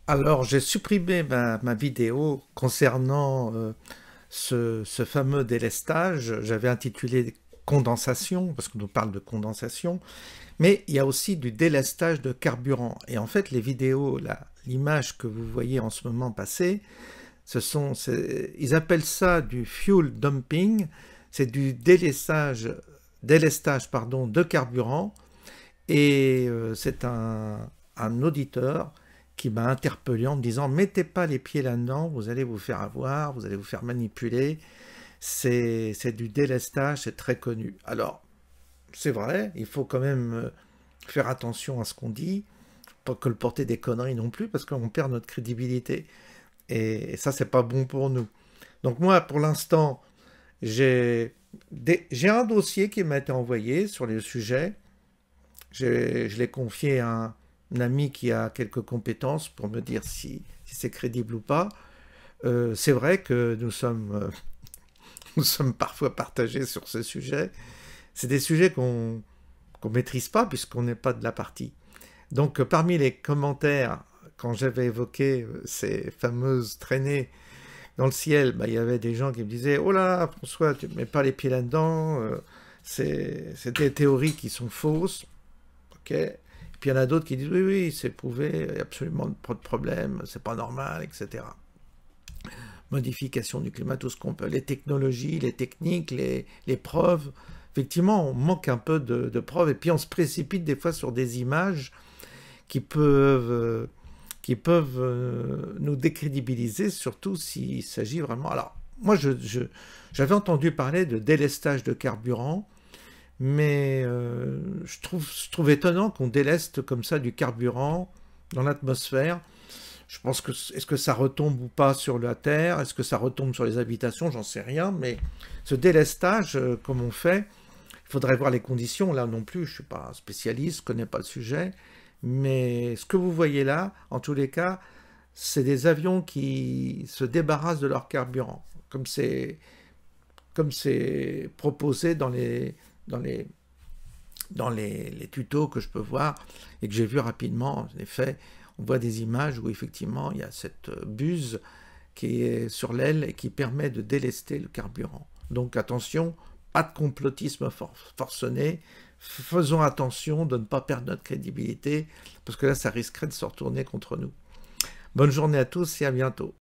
Alors, j'ai supprimé ma vidéo concernant ce fameux délestage. J'avais intitulé condensation, parce qu'on nous parle de condensation, mais il y a aussi du délestage de carburant. Et en fait, les vidéos, l'image que vous voyez en ce moment passer, ils appellent ça du fuel dumping, c'est du délestage pardon, de carburant, et c'est un auditeur qui m'a interpellé en me disant « Mettez pas les pieds là-dedans, vous allez vous faire avoir, vous allez vous faire manipuler, c'est du délestage, c'est très connu. » Alors, c'est vrai, il faut quand même faire attention à ce qu'on dit, pas colporter des conneries non plus, parce qu'on perd notre crédibilité. Et ça, c'est pas bon pour nous. Donc moi, pour l'instant, j'ai un dossier qui m'a été envoyé sur le sujet. Je l'ai confié à un ami qui a quelques compétences pour me dire si c'est crédible ou pas. C'est vrai que nous sommes parfois partagés sur ce sujet. C'est des sujets qu'on maîtrise pas puisqu'on n'est pas de la partie. Donc parmi les commentaires, quand j'avais évoqué ces fameuses traînées dans le ciel, il y avait des gens qui me disaient « Oh là, François, tu ne mets pas les pieds là-dedans, c'est des théories qui sont fausses. » Ok. Puis il y en a d'autres qui disent « Oui, oui, c'est prouvé, il n'y a absolument pas de problème, c'est pas normal, etc. » Modification du climat, tout ce qu'on peut, les technologies, les techniques, les preuves. Effectivement, on manque un peu de preuves, et puis on se précipite des fois sur des images qui peuvent nous décrédibiliser, surtout s'il s'agit vraiment... Alors, moi, j'avais entendu parler de délestage de carburant, mais je trouve étonnant qu'on déleste comme ça du carburant dans l'atmosphère. Je pense que est-ce que ça retombe ou pas sur la Terre? Est-ce que ça retombe sur les habitations? J'en sais rien, mais ce délestage, comme on fait, il faudrait voir les conditions. Là non plus, je ne suis pas un spécialiste, je ne connais pas le sujet, mais ce que vous voyez là, en tous les cas, c'est des avions qui se débarrassent de leur carburant, comme c'est proposé dans les tutos que je peux voir et que j'ai vu rapidement. En effet, on voit des images où effectivement il y a cette buse qui est sur l'aile et qui permet de délester le carburant. Donc attention, pas de complotisme forcené, faisons attention de ne pas perdre notre crédibilité, parce que là ça risquerait de se retourner contre nous. Bonne journée à tous et à bientôt.